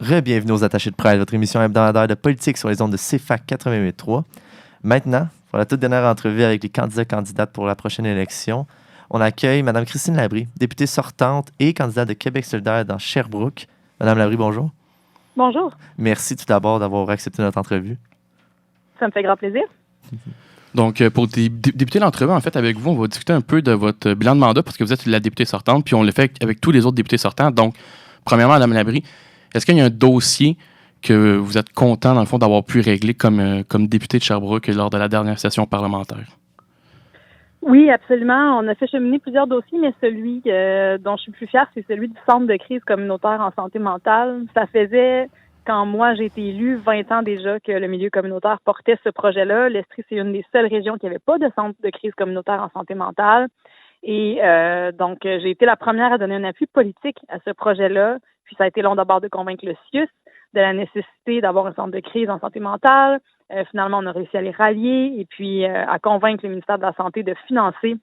Re-bienvenue aux Attachés de presse, votre émission hebdomadaire de politique sur les ondes de CFAC 88.3. Maintenant, pour la toute dernière entrevue avec les candidates pour la prochaine élection, on accueille Mme Christine Labrie, députée sortante et candidate de Québec solidaire dans Sherbrooke. Mme Labrie, bonjour. Bonjour. Merci tout d'abord d'avoir accepté notre entrevue. Ça me fait grand plaisir. Donc, pour débuter l'entrevue, en fait, avec vous, on va discuter un peu de votre bilan de mandat parce que vous êtes la députée sortante, puis on le fait avec tous les autres députés sortants. Donc, premièrement, Mme Labrie, est-ce qu'il y a un dossier que vous êtes content, dans le fond, d'avoir pu régler comme député de Sherbrooke lors de la dernière session parlementaire? Oui, absolument. On a fait cheminer plusieurs dossiers, mais celui dont je suis plus fière, c'est celui du Centre de crise communautaire en santé mentale. Ça faisait, quand moi j'ai été élue, 20 ans déjà que le milieu communautaire portait ce projet-là. L'Estrie, c'est une des seules régions qui n'avait pas de centre de crise communautaire en santé mentale. Et donc, j'ai été la première à donner un appui politique à ce projet-là. Puis ça a été long d'abord de convaincre le CIUS de la nécessité d'avoir un centre de crise en santé mentale. Finalement, on a réussi à les rallier et puis à convaincre le ministère de la Santé de financer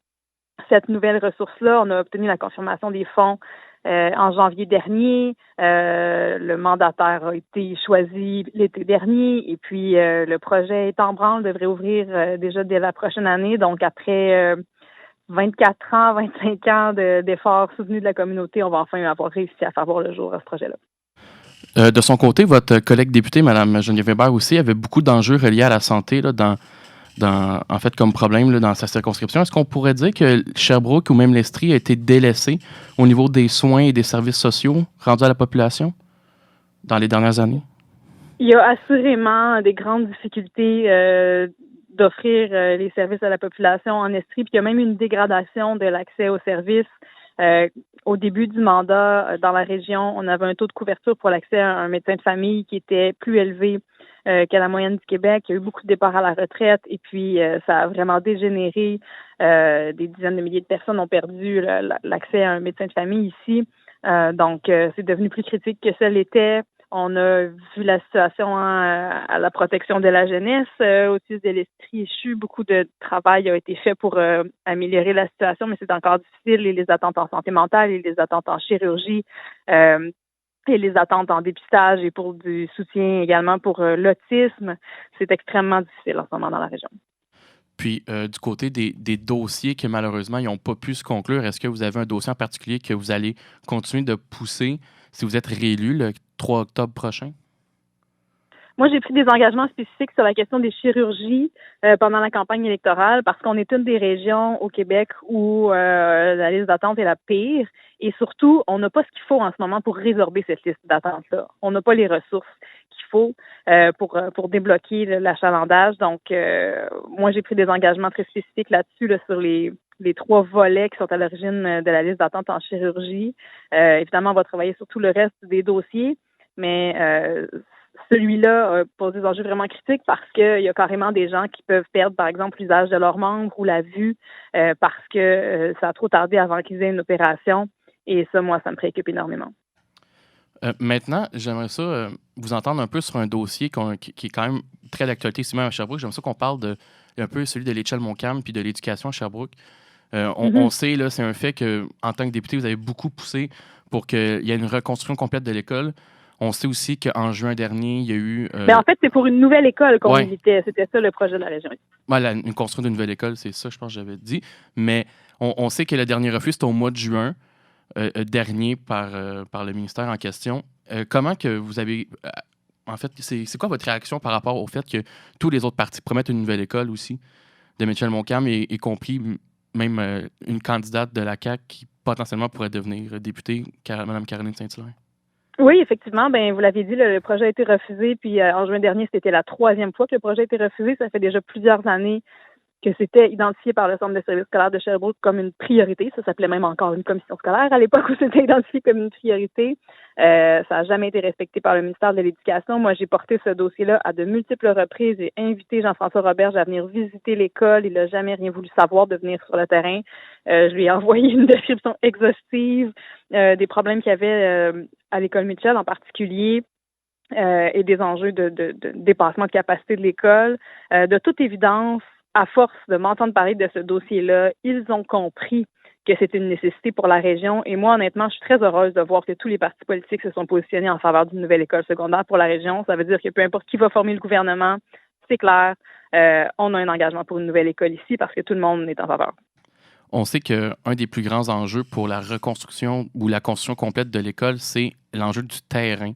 cette nouvelle ressource-là. On a obtenu la confirmation des fonds en janvier dernier. Le mandataire a été choisi l'été dernier et puis le projet est en branle, devrait ouvrir déjà dès la prochaine année. Donc, après 24 ans, 25 ans d'efforts soutenus de la communauté, on va enfin avoir réussi à faire voir le jour à ce projet-là. De son côté, votre collègue députée, Mme Geneviève Hébert aussi, avait beaucoup d'enjeux reliés à la santé là, en fait, comme problème là, dans sa circonscription. Est-ce qu'on pourrait dire que Sherbrooke ou même l'Estrie a été délaissé au niveau des soins et des services sociaux rendus à la population dans les dernières années? Il y a assurément des grandes difficultés d'offrir les services à la population en Estrie, puis il y a même une dégradation de l'accès aux services. Au début du mandat, dans la région, on avait un taux de couverture pour l'accès à un médecin de famille qui était plus élevé qu'à la moyenne du Québec. Il y a eu beaucoup de départs à la retraite et puis ça a vraiment dégénéré. Des dizaines de milliers de personnes ont perdu l'accès à un médecin de famille ici. Donc, c'est devenu plus critique que ça l'était. On a vu la situation à la protection de la jeunesse au CIUS de l'Estrie échu. Beaucoup de travail a été fait pour améliorer la situation, mais c'est encore difficile. Et les attentes en santé mentale, et les attentes en chirurgie, et les attentes en dépistage et pour du soutien également pour l'autisme, c'est extrêmement difficile en ce moment dans la région. Puis, du côté des dossiers que malheureusement, ils n'ont pas pu se conclure, est-ce que vous avez un dossier en particulier que vous allez continuer de pousser si vous êtes réélu le 3 octobre prochain? Moi, j'ai pris des engagements spécifiques sur la question des chirurgies pendant la campagne électorale parce qu'on est une des régions au Québec où la liste d'attente est la pire et surtout, on n'a pas ce qu'il faut en ce moment pour résorber cette liste d'attente-là. On n'a pas les ressources qu'il faut pour débloquer l'achalandage. Donc, moi, j'ai pris des engagements très spécifiques là-dessus là, sur les 3 volets qui sont à l'origine de la liste d'attente en chirurgie. Évidemment, on va travailler sur tout le reste des dossiers, mais celui-là pose des enjeux vraiment critiques parce qu'il y a carrément des gens qui peuvent perdre, par exemple, l'usage de leurs membres ou la vue parce que ça a trop tardé avant qu'ils aient une opération. Et ça, moi, ça me préoccupe énormément. Maintenant, j'aimerais ça vous entendre un peu sur un dossier qui est quand même très d'actualité ici même à Sherbrooke. J'aimerais ça qu'on parle un peu celui de l'Échelle Montcalm puis de l'éducation à Sherbrooke. On sait, là, c'est un fait qu'en tant que député, vous avez beaucoup poussé pour qu'il y ait une reconstruction complète de l'école. On sait aussi qu'en juin dernier, il y a eu... En fait, c'est pour une nouvelle école qu'on évitait. C'était ça le projet de la région. Voilà, une construction d'une nouvelle école, c'est ça, je pense que j'avais dit. Mais on sait que le dernier refus, c'était au mois de juin dernier par le ministère en question. Comment que vous avez... en fait, c'est quoi votre réaction par rapport au fait que tous les autres partis promettent une nouvelle école aussi, de Michel Montcalm, y compris même une candidate de la CAQ qui potentiellement pourrait devenir députée, Mme Caroline Saint-Hilaire? Oui, effectivement, vous l'avez dit, le projet a été refusé, puis en juin dernier, c'était la 3e fois que le projet a été refusé. Ça fait déjà plusieurs années que c'était identifié par le Centre de services scolaires de Sherbrooke comme une priorité. Ça s'appelait même encore une commission scolaire à l'époque où c'était identifié comme une priorité. Ça n'a jamais été respecté par le ministère de l'Éducation. Moi, j'ai porté ce dossier-là à de multiples reprises. J'ai invité Jean-François Roberge à venir visiter l'école. Il n'a jamais rien voulu savoir de venir sur le terrain. Je lui ai envoyé une description exhaustive des problèmes qu'il y avait à l'école Mitchell en particulier. Et des enjeux de dépassement de capacité de l'école. De toute évidence, à force de m'entendre parler de ce dossier-là, ils ont compris que c'est une nécessité pour la région. Et moi, honnêtement, je suis très heureuse de voir que tous les partis politiques se sont positionnés en faveur d'une nouvelle école secondaire pour la région. Ça veut dire que peu importe qui va former le gouvernement, c'est clair, on a un engagement pour une nouvelle école ici parce que tout le monde est en faveur. On sait qu'un des plus grands enjeux pour la reconstruction ou la construction complète de l'école, c'est l'enjeu du terrain.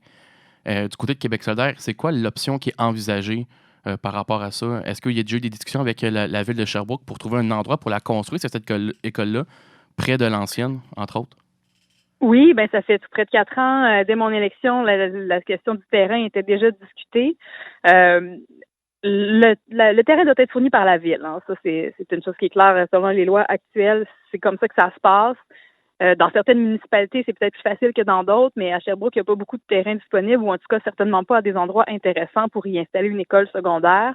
Du côté de Québec solidaire, c'est quoi l'option qui est envisagée par rapport à ça? Est-ce qu'il y a déjà eu des discussions avec la ville de Sherbrooke pour trouver un endroit pour la construire, cette école-là, près de l'ancienne, entre autres? Oui, ben ça fait près de 4 ans. Dès mon élection, la question du terrain était déjà discutée. Le terrain doit être fourni par la ville. Hein. Ça, c'est une chose qui est claire selon les lois actuelles. C'est comme ça que ça se passe. Dans certaines municipalités, c'est peut-être plus facile que dans d'autres, mais à Sherbrooke, il n'y a pas beaucoup de terrain disponible, ou en tout cas certainement pas à des endroits intéressants pour y installer une école secondaire.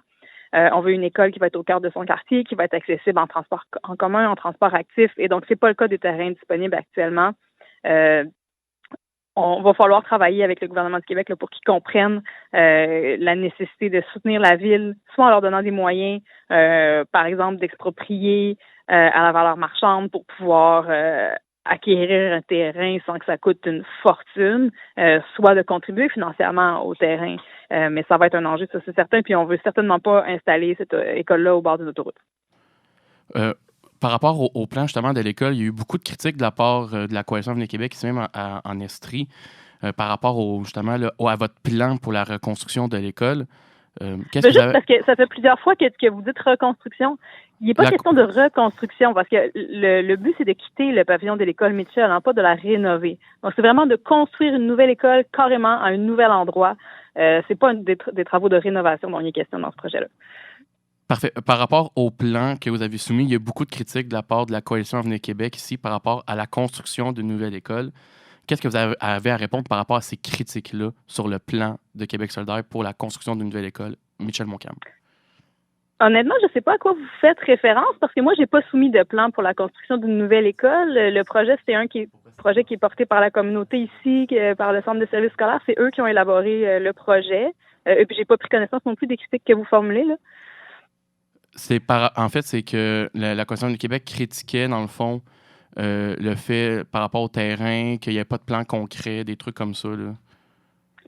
On veut une école qui va être au cœur de son quartier, qui va être accessible en transport en commun, en transport actif, et donc c'est pas le cas des terrains disponibles actuellement. On va falloir travailler avec le gouvernement du Québec là, pour qu'ils comprennent la nécessité de soutenir la ville, soit en leur donnant des moyens, par exemple d'exproprier à la valeur marchande pour pouvoir acquérir un terrain sans que ça coûte une fortune, soit de contribuer financièrement au terrain. Mais ça va être un enjeu, ça c'est certain, puis on veut certainement pas installer cette école-là au bord d'une autoroute. Par rapport au plan justement de l'école, il y a eu beaucoup de critiques de la part de la Coalition Avenir Québec, ici même en Estrie, par rapport justement à votre plan pour la reconstruction de l'école. Parce que ça fait plusieurs fois que vous dites reconstruction. Il n'est pas question de reconstruction, parce que le but, c'est de quitter le pavillon de l'école Mitchell, hein, pas de la rénover. Donc, c'est vraiment de construire une nouvelle école carrément à un nouvel endroit. C'est pas des travaux de rénovation dont il est question dans ce projet-là. Parfait. Par rapport au plan que vous avez soumis, il y a beaucoup de critiques de la part de la Coalition Avenir Québec ici par rapport à la construction d'une nouvelle école. Qu'est-ce que vous avez à répondre par rapport à ces critiques-là sur le plan de Québec solidaire pour la construction d'une nouvelle école? Michel Montcalm. Honnêtement, je ne sais pas à quoi vous faites référence parce que moi, j'ai pas soumis de plan pour la construction d'une nouvelle école. Le projet, c'était un projet qui est porté par la communauté ici, par le Centre de services scolaires. C'est eux qui ont élaboré le projet. Et puis, j'ai pas pris connaissance non plus des critiques que vous formulez, là. En fait, c'est que la Coalition du Québec critiquait, dans le fond, le fait par rapport au terrain, qu'il n'y ait pas de plan concret, des trucs comme ça, là.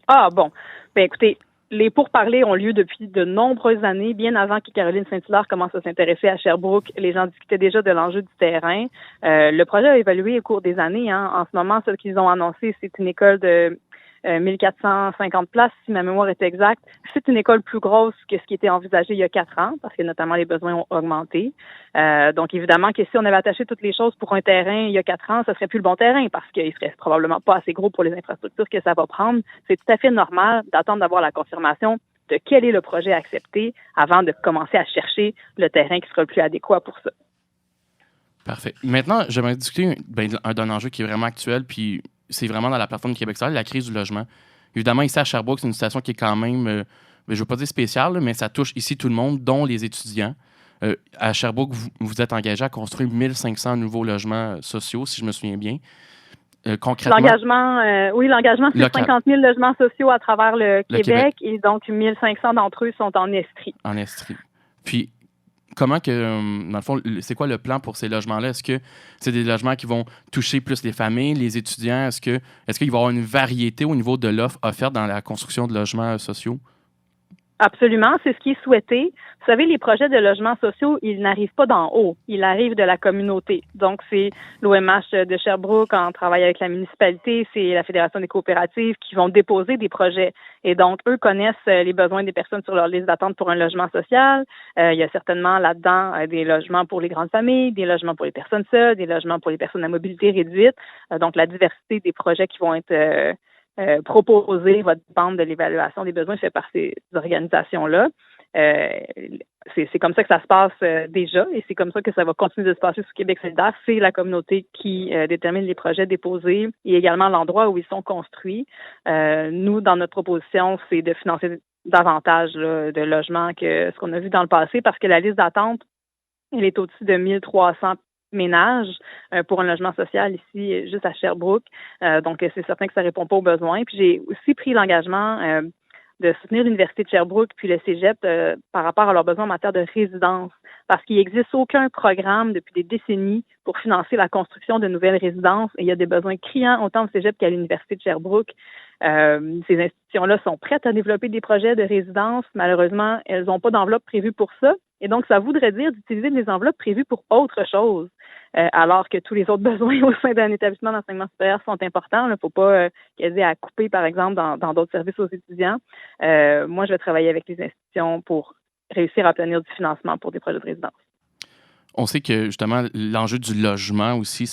Ah, bon. Ben, écoutez, les pourparlers ont lieu depuis de nombreuses années, bien avant que Caroline Saint-Hilaire commence à s'intéresser à Sherbrooke. Les gens discutaient déjà de l'enjeu du terrain. Le projet a évolué au cours des années. Hein. En ce moment, ce qu'ils ont annoncé, c'est une école de 1450 places, si ma mémoire est exacte. C'est une école plus grosse que ce qui était envisagé il y a 4 ans, parce que notamment les besoins ont augmenté. Donc, évidemment que si on avait attaché toutes les choses pour un terrain il y a 4 ans, ça serait plus le bon terrain, parce qu'il serait probablement pas assez gros pour les infrastructures que ça va prendre. C'est tout à fait normal d'attendre d'avoir la confirmation de quel est le projet accepté avant de commencer à chercher le terrain qui sera le plus adéquat pour ça. Parfait. Maintenant, j'aimerais discuter d'un enjeu qui est vraiment actuel, puis c'est vraiment dans la plateforme de Québec solidaire, la crise du logement. Évidemment, ici à Sherbrooke, c'est une situation qui est quand même, je ne veux pas dire spéciale, mais ça touche ici tout le monde, dont les étudiants. À Sherbrooke, vous êtes engagé à construire 1500 nouveaux logements sociaux, si je me souviens bien. Concrètement, l'engagement, c'est 50 000 logements sociaux à travers le Québec, et donc 1500 d'entre eux sont en Estrie. En Estrie. Puis, comment que, dans le fond, c'est quoi le plan pour ces logements-là? Est-ce que c'est des logements qui vont toucher plus les familles, les étudiants? Est-ce qu'il va y avoir une variété au niveau de l'offre offerte dans la construction de logements sociaux? Absolument, c'est ce qui est souhaité. Vous savez, les projets de logements sociaux, ils n'arrivent pas d'en haut, ils arrivent de la communauté. Donc, c'est l'OMH de Sherbrooke en travail avec la municipalité, c'est la Fédération des coopératives qui vont déposer des projets. Et donc, eux connaissent les besoins des personnes sur leur liste d'attente pour un logement social. Il y a certainement là-dedans des logements pour les grandes familles, des logements pour les personnes seules, des logements pour les personnes à mobilité réduite. Donc, la diversité des projets qui vont être proposer va dépendre de l'évaluation des besoins faits par ces organisations-là. C'est comme ça que ça se passe déjà et c'est comme ça que ça va continuer de se passer sous Québec solidaire. C'est la communauté qui détermine les projets déposés et également l'endroit où ils sont construits. Nous, dans notre proposition, c'est de financer davantage là, de logements que ce qu'on a vu dans le passé parce que la liste d'attente, elle est au-dessus de 1300 ménages pour un logement social ici, juste à Sherbrooke. Donc, c'est certain que ça ne répond pas aux besoins. Puis, j'ai aussi pris l'engagement de soutenir l'Université de Sherbrooke puis le Cégep par rapport à leurs besoins en matière de résidence. parce qu'il n'existe aucun programme depuis des décennies pour financer la construction de nouvelles résidences et il y a des besoins criants autant au Cégep qu'à l'Université de Sherbrooke. Ces institutions-là sont prêtes à développer des projets de résidence. Malheureusement, elles n'ont pas d'enveloppe prévue pour ça. Et donc, ça voudrait dire d'utiliser des enveloppes prévues pour autre chose, alors que tous les autres besoins au sein d'un établissement d'enseignement supérieur sont importants. Il ne faut pas qu'elles aient à couper, par exemple, dans d'autres services aux étudiants. Moi, je vais travailler avec les institutions pour réussir à obtenir du financement pour des projets de résidence. On sait que, justement, l'enjeu du logement aussi,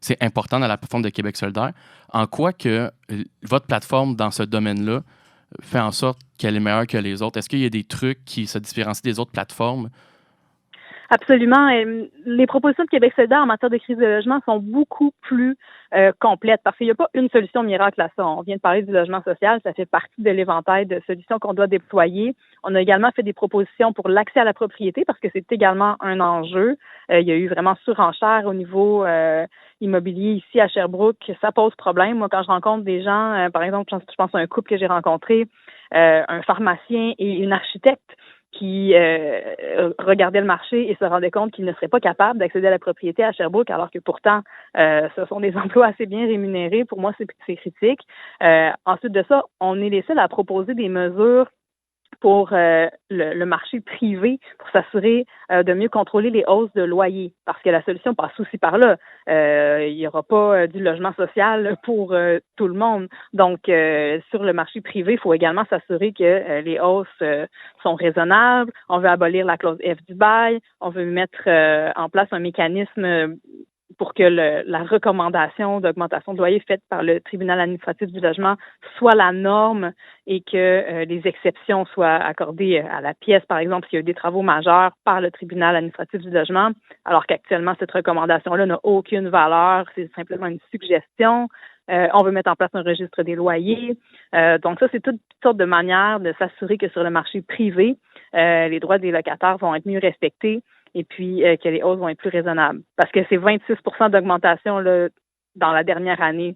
c'est important dans la plateforme de Québec solidaire. En quoi que votre plateforme, dans ce domaine-là, fait en sorte qu'elle est meilleure que les autres? Est-ce qu'il y a des trucs qui se différencient des autres plateformes? Absolument. Les propositions de Québec solidaire en matière de crise de logement sont beaucoup plus complètes parce qu'il n'y a pas une solution miracle à ça. On vient de parler du logement social, ça fait partie de l'éventail de solutions qu'on doit déployer. On a également fait des propositions pour l'accès à la propriété parce que c'est également un enjeu. Il y a eu vraiment surenchère au niveau immobilier ici à Sherbrooke. Ça pose problème. Moi, quand je rencontre des gens, par exemple, je pense à un couple que j'ai rencontré, un pharmacien et une architecte, qui regardait le marché et se rendait compte qu'il ne serait pas capable d'accéder à la propriété à Sherbrooke, alors que pourtant, ce sont des emplois assez bien rémunérés. Pour moi, c'est critique. Ensuite de ça, on est les seuls à proposer des mesures pour le marché privé pour s'assurer de mieux contrôler les hausses de loyer. Parce que la solution passe aussi par là. Il n'y aura pas du logement social pour tout le monde. Donc, sur le marché privé, il faut également s'assurer que les hausses sont raisonnables. On veut abolir la clause F du bail. On veut mettre en place un mécanisme pour que la recommandation d'augmentation de loyer faite par le tribunal administratif du logement soit la norme et que les exceptions soient accordées à la pièce, par exemple, s'il y a eu des travaux majeurs par le tribunal administratif du logement, alors qu'actuellement, cette recommandation-là n'a aucune valeur, c'est simplement une suggestion. On veut mettre en place un registre des loyers. Donc ça, c'est toutes sortes de manières de s'assurer que sur le marché privé, les droits des locataires vont être mieux respectés et puis que les hausses vont être plus raisonnables. Parce que c'est 26 % d'augmentation là, dans la dernière année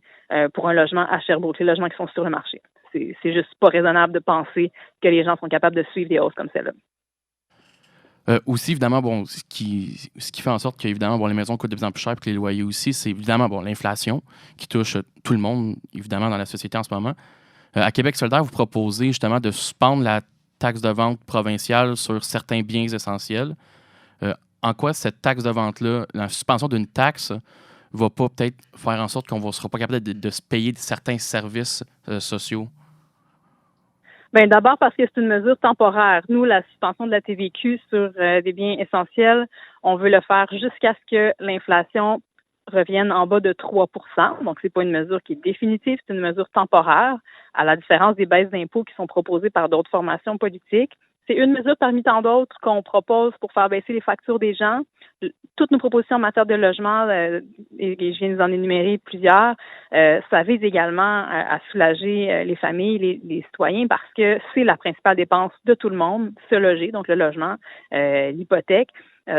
pour un logement à Sherbrooke, les logements qui sont sur le marché. C'est juste pas raisonnable de penser que les gens sont capables de suivre des hausses comme celle-là. Aussi, évidemment, bon, ce qui fait en sorte que évidemment, bon, les maisons coûtent de plus en plus cher et que les loyers aussi, c'est évidemment bon, l'inflation qui touche tout le monde, évidemment, dans la société en ce moment. À Québec solidaire, vous proposez justement de suspendre la taxe de vente provinciale sur certains biens essentiels. En quoi cette taxe de vente-là, la suspension d'une taxe, va pas peut-être faire en sorte qu'on ne sera pas capable de se payer certains services sociaux? Bien, d'abord parce que c'est une mesure temporaire. Nous, la suspension de la TVQ sur des biens essentiels, on veut le faire jusqu'à ce que l'inflation revienne en bas de 3 %. Donc, c'est pas une mesure qui est définitive, c'est une mesure temporaire, à la différence des baisses d'impôts qui sont proposées par d'autres formations politiques. C'est une mesure parmi tant d'autres qu'on propose pour faire baisser les factures des gens. Toutes nos propositions en matière de logement, et je viens de vous en énumérer plusieurs, ça vise également à soulager les familles, les citoyens, parce que c'est la principale dépense de tout le monde, se loger, donc le logement, l'hypothèque.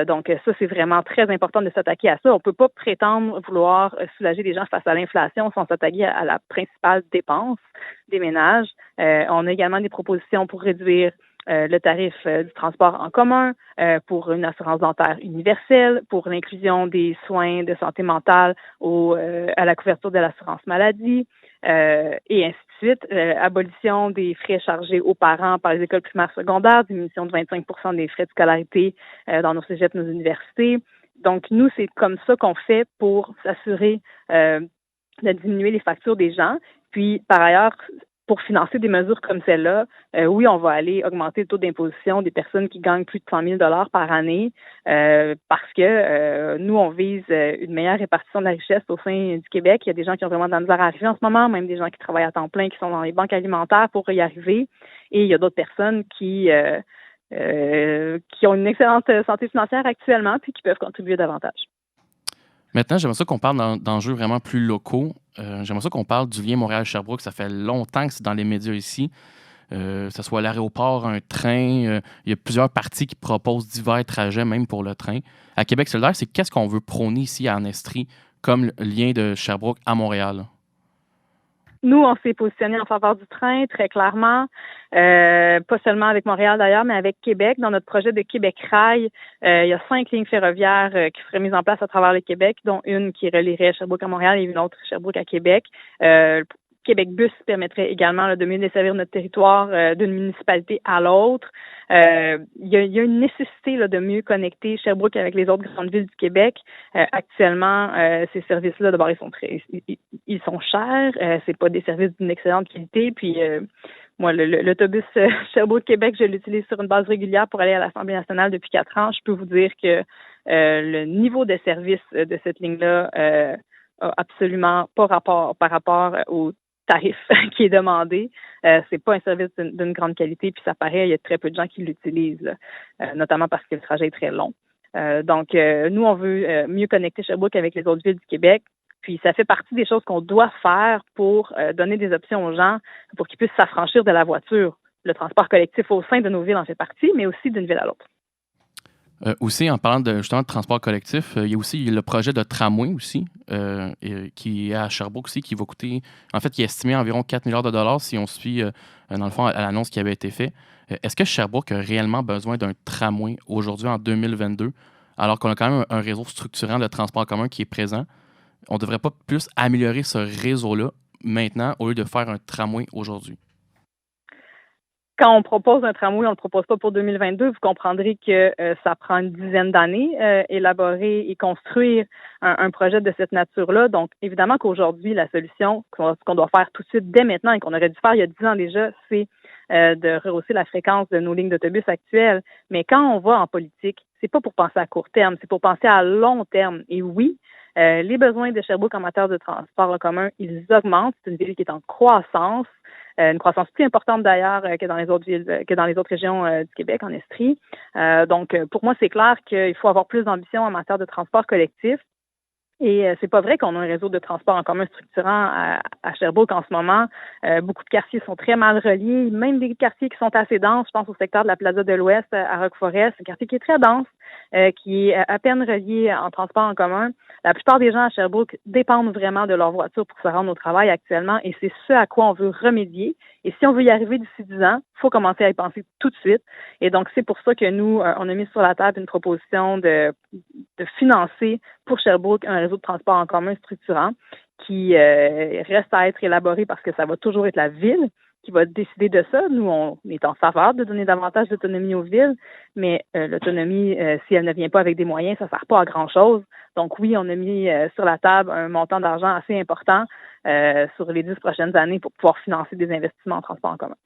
Donc, ça, c'est vraiment très important de s'attaquer à ça. On ne peut pas prétendre vouloir soulager les gens face à l'inflation sans s'attaquer à la principale dépense des ménages. On a également des propositions pour réduire le tarif du transport en commun, pour une assurance dentaire universelle, pour l'inclusion des soins de santé mentale à la couverture de l'assurance maladie, et ainsi de suite. Abolition des frais chargés aux parents par les écoles primaires secondaires, diminution de 25 % des frais de scolarité dans nos cégeps, nos universités. Donc, nous, c'est comme ça qu'on fait pour s'assurer de diminuer les factures des gens. Puis, par ailleurs, pour financer des mesures comme celle-là, oui, on va aller augmenter le taux d'imposition des personnes qui gagnent plus de 100 000 $ par année parce que nous, on vise une meilleure répartition de la richesse au sein du Québec. Il y a des gens qui ont vraiment de la misère à arriver en ce moment, même des gens qui travaillent à temps plein, qui sont dans les banques alimentaires pour y arriver. Et il y a d'autres personnes qui ont une excellente santé financière actuellement puis qui peuvent contribuer davantage. Maintenant, j'aimerais ça qu'on parle d'enjeux vraiment plus locaux. J'aimerais ça qu'on parle du lien Montréal-Sherbrooke. Ça fait longtemps que c'est dans les médias ici. Que ce soit l'aéroport, un train. Il y a plusieurs partis qui proposent divers trajets, même pour le train. À Québec solidaire, c'est qu'est-ce qu'on veut prôner ici à Estrie comme le lien de Sherbrooke à Montréal? Nous, on s'est positionné en faveur du train, très clairement. pas seulement avec Montréal d'ailleurs, mais avec Québec. Dans notre projet de Québec Rail, il y a 5 lignes ferroviaires qui seraient mises en place à travers le Québec, dont une qui relierait Sherbrooke à Montréal et une autre Sherbrooke à Québec. Québec Bus permettrait également là, de mieux desservir notre territoire d'une municipalité à l'autre. Il y a une nécessité là, de mieux connecter Sherbrooke avec les autres grandes villes du Québec. Actuellement, ces services-là, d'abord, ils sont chers. C'est pas des services d'une excellente qualité. Puis moi, l'autobus Sherbrooke-Québec, je l'utilise sur une base régulière pour aller à l'Assemblée nationale depuis 4 ans. Je peux vous dire que le niveau de service de cette ligne-là a absolument pas rapport par rapport au tarif qui est demandé. C'est pas un service d'une grande qualité, puis ça paraît, il y a très peu de gens qui l'utilisent, notamment parce que le trajet est très long. Donc, nous, on veut mieux connecter Sherbrooke avec les autres villes du Québec. Puis, ça fait partie des choses qu'on doit faire pour donner des options aux gens pour qu'ils puissent s'affranchir de la voiture. Le transport collectif au sein de nos villes en fait partie, mais aussi d'une ville à l'autre. Aussi, en parlant justement de transport collectif, il y a aussi le projet de tramway aussi, qui est à Sherbrooke aussi, qui va coûter, en fait, qui est estimé à environ 4 milliards de dollars si on suit, dans le fond, à l'annonce qui avait été faite. Est-ce que Sherbrooke a réellement besoin d'un tramway aujourd'hui en 2022, alors qu'on a quand même un réseau structurant de transport commun qui est présent? On ne devrait pas plus améliorer ce réseau-là maintenant au lieu de faire un tramway aujourd'hui? Quand on propose un tramway, on ne le propose pas pour 2022. Vous comprendrez que ça prend une dizaine d'années élaborer et construire un projet de cette nature-là. Donc, évidemment qu'aujourd'hui, la solution qu'on doit faire tout de suite, dès maintenant, et qu'on aurait dû faire il y a 10 ans déjà, c'est de rehausser la fréquence de nos lignes d'autobus actuelles. Mais quand on va en politique, c'est pas pour penser à court terme, c'est pour penser à long terme. Et oui, les besoins de Sherbrooke en matière de transport en commun, ils augmentent. C'est une ville qui est en croissance. Une croissance plus importante d'ailleurs que dans les autres villes, que dans les autres régions du Québec, en Estrie. Donc, pour moi, c'est clair qu'il faut avoir plus d'ambition en matière de transport collectif. Et c'est pas vrai qu'on a un réseau de transport en commun structurant à Sherbrooke en ce moment. Beaucoup de quartiers sont très mal reliés, même des quartiers qui sont assez denses. Je pense au secteur de la Plaza de l'Ouest à Roqueforest, un quartier qui est très dense, qui est à peine relié en transport en commun. La plupart des gens à Sherbrooke dépendent vraiment de leur voiture pour se rendre au travail actuellement et c'est ce à quoi on veut remédier. Et si on veut y arriver d'ici 10 ans, il faut commencer à y penser tout de suite. Et donc, c'est pour ça que nous, on a mis sur la table une proposition de financer pour Sherbrooke un réseau de transport en commun structurant qui reste à être élaboré parce que ça va toujours être la ville qui va décider de ça. Nous, on est en faveur de donner davantage d'autonomie aux villes, mais l'autonomie, si elle ne vient pas avec des moyens, ça ne sert pas à grand-chose. Donc oui, on a mis sur la table un montant d'argent assez important sur les 10 prochaines années pour pouvoir financer des investissements en transport en commun.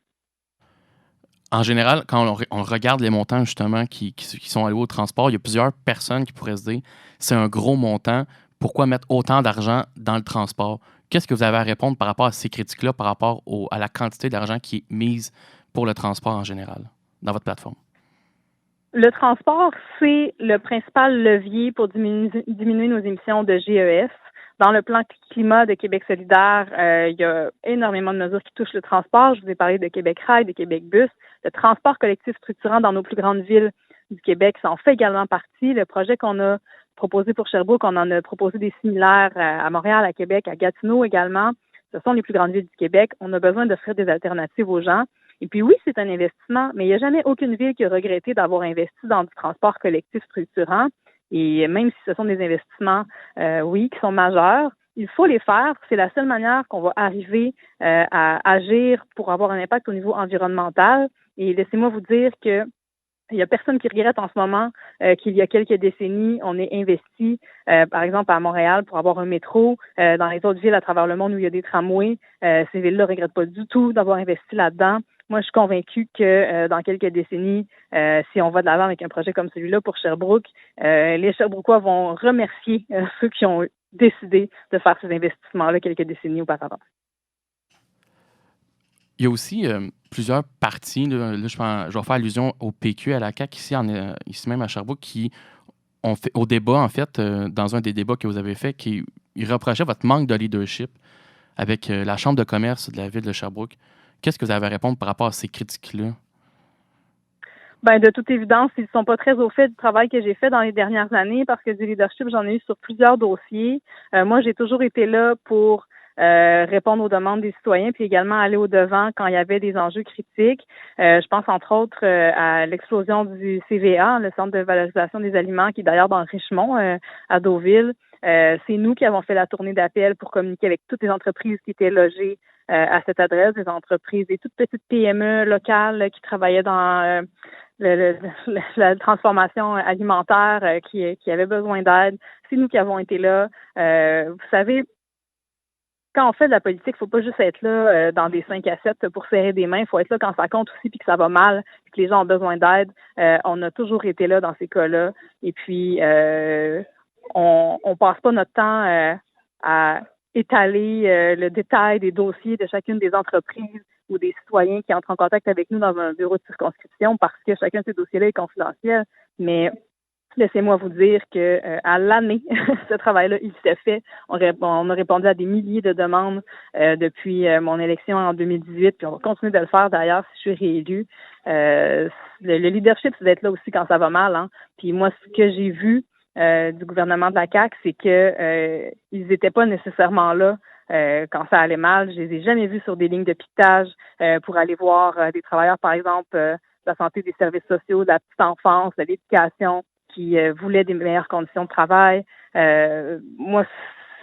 En général, quand on regarde les montants justement qui sont alloués au transport, il y a plusieurs personnes qui pourraient se dire c'est un gros montant, pourquoi mettre autant d'argent dans le transport? Qu'est-ce que vous avez à répondre par rapport à ces critiques-là, par rapport à la quantité d'argent qui est mise pour le transport en général dans votre plateforme? Le transport, c'est le principal levier pour diminuer nos émissions de GES. Dans le plan climat de Québec solidaire, il y a énormément de mesures qui touchent le transport. Je vous ai parlé de Québec Rail, de Québec Bus. Le transport collectif structurant dans nos plus grandes villes du Québec, ça en fait également partie. Le projet qu'on a proposé pour Sherbrooke, on en a proposé des similaires à Montréal, à Québec, à Gatineau également. Ce sont les plus grandes villes du Québec. On a besoin d'offrir des alternatives aux gens. Et puis oui, c'est un investissement, mais il n'y a jamais aucune ville qui a regretté d'avoir investi dans du transport collectif structurant. Et même si ce sont des investissements, oui, qui sont majeurs, il faut les faire. C'est la seule manière qu'on va arriver à agir pour avoir un impact au niveau environnemental. Et laissez-moi vous dire que il n'y a personne qui regrette en ce moment qu'il y a quelques décennies, on ait investi, par exemple, à Montréal pour avoir un métro. Dans les autres villes à travers le monde où il y a des tramways, ces villes-là ne regrettent pas du tout d'avoir investi là-dedans. Moi, je suis convaincue que dans quelques décennies, si on va de l'avant avec un projet comme celui-là pour Sherbrooke, les Sherbrookois vont remercier ceux qui ont décidé de faire ces investissements-là quelques décennies auparavant. Il y a aussi plusieurs partis, là, je vais faire allusion au PQ, à la CAQ, ici même à Sherbrooke, qui ont fait, au débat, en fait, dans un des débats que vous avez fait, qui reprochaient votre manque de leadership avec la Chambre de commerce de la ville de Sherbrooke. Qu'est-ce que vous avez à répondre par rapport à ces critiques-là? Ben, de toute évidence, ils ne sont pas très au fait du travail que j'ai fait dans les dernières années parce que du leadership, j'en ai eu sur plusieurs dossiers. Moi, j'ai toujours été là pour répondre aux demandes des citoyens, puis également aller au-devant quand il y avait des enjeux critiques. Je pense entre autres à l'explosion du CVA, le Centre de valorisation des aliments, qui est d'ailleurs dans Richemont, à Deauville. C'est nous qui avons fait la tournée d'appel pour communiquer avec toutes les entreprises qui étaient logées à cette adresse, des entreprises, des toutes petites PME locales qui travaillaient dans la transformation alimentaire, qui avaient besoin d'aide. C'est nous qui avons été là. Vous savez, quand on fait de la politique, il faut pas juste être là dans des 5 à 7 pour serrer des mains. Il faut être là quand ça compte aussi, puis que ça va mal, puis que les gens ont besoin d'aide. On a toujours été là dans ces cas-là. Et puis, on passe pas notre temps à étaler le détail des dossiers de chacune des entreprises ou des citoyens qui entrent en contact avec nous dans un bureau de circonscription parce que chacun de ces dossiers-là est confidentiel. Mais laissez-moi vous dire que à l'année, ce travail-là, il s'est fait. On a répondu à des milliers de demandes depuis mon élection en 2018, puis on va continuer de le faire d'ailleurs si je suis réélue. Le leadership, c'est d'être là aussi quand ça va mal. Hein. Puis moi, ce que j'ai vu du gouvernement de la CAQ, c'est que ils n'étaient pas nécessairement là quand ça allait mal. Je les ai jamais vus sur des lignes de piquetage pour aller voir des travailleurs, par exemple, de la santé, des services sociaux, de la petite enfance, de l'éducation, qui voulaient des meilleures conditions de travail. Moi,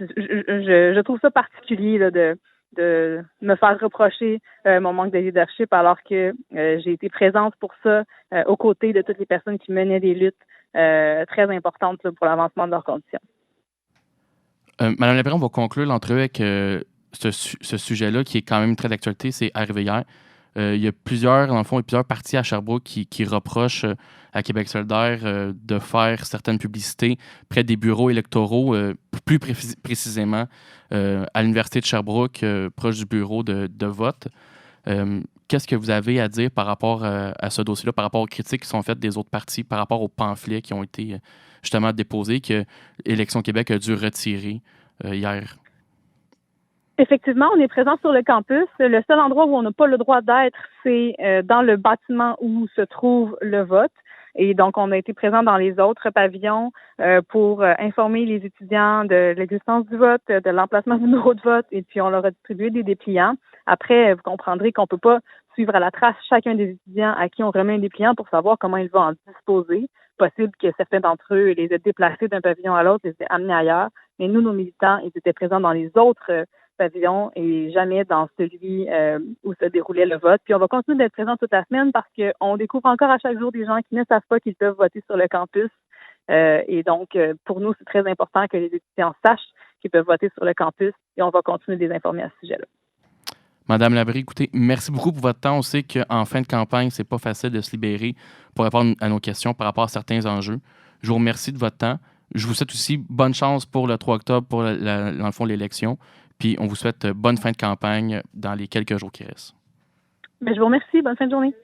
je trouve ça particulier là, de me faire reprocher mon manque de leadership alors que j'ai été présente pour ça aux côtés de toutes les personnes qui menaient des luttes très importantes là, pour l'avancement de leurs conditions. Madame Labré, on va conclure l'entrevue avec ce sujet-là qui est quand même très d'actualité, c'est arrivé hier. Il y a plusieurs partis à Sherbrooke qui reprochent à Québec solidaire de faire certaines publicités près des bureaux électoraux, plus précisément à l'Université de Sherbrooke, proche du bureau de vote. Qu'est-ce que vous avez à dire par rapport à ce dossier-là, par rapport aux critiques qui sont faites des autres partis, par rapport aux pamphlets qui ont été justement déposés, que Élections Québec a dû retirer hier? Effectivement, on est présent sur le campus. Le seul endroit où on n'a pas le droit d'être, c'est dans le bâtiment où se trouve le vote. Et donc, on a été présent dans les autres pavillons pour informer les étudiants de l'existence du vote, de l'emplacement du bureau de vote, et puis on leur a distribué des dépliants. Après, vous comprendrez qu'on peut pas suivre à la trace chacun des étudiants à qui on remet un dépliant pour savoir comment ils vont en disposer. Possible que certains d'entre eux les aient déplacés d'un pavillon à l'autre, les aient amenés ailleurs. Mais nous, nos militants, ils étaient présents dans les autres pavillon et jamais dans celui où se déroulait le vote. Puis on va continuer d'être présent toute la semaine parce qu'on découvre encore à chaque jour des gens qui ne savent pas qu'ils peuvent voter sur le campus. Et donc, pour nous, c'est très important que les étudiants sachent qu'ils peuvent voter sur le campus et on va continuer de les informer à ce sujet-là. Madame Labré, écoutez, merci beaucoup pour votre temps. On sait qu'en fin de campagne, c'est pas facile de se libérer pour répondre à nos questions par rapport à certains enjeux. Je vous remercie de votre temps. Je vous souhaite aussi bonne chance pour le 3 octobre, pour dans le fond, l'élection. Puis on vous souhaite bonne fin de campagne dans les quelques jours qui restent. Je vous remercie. Bonne fin de journée.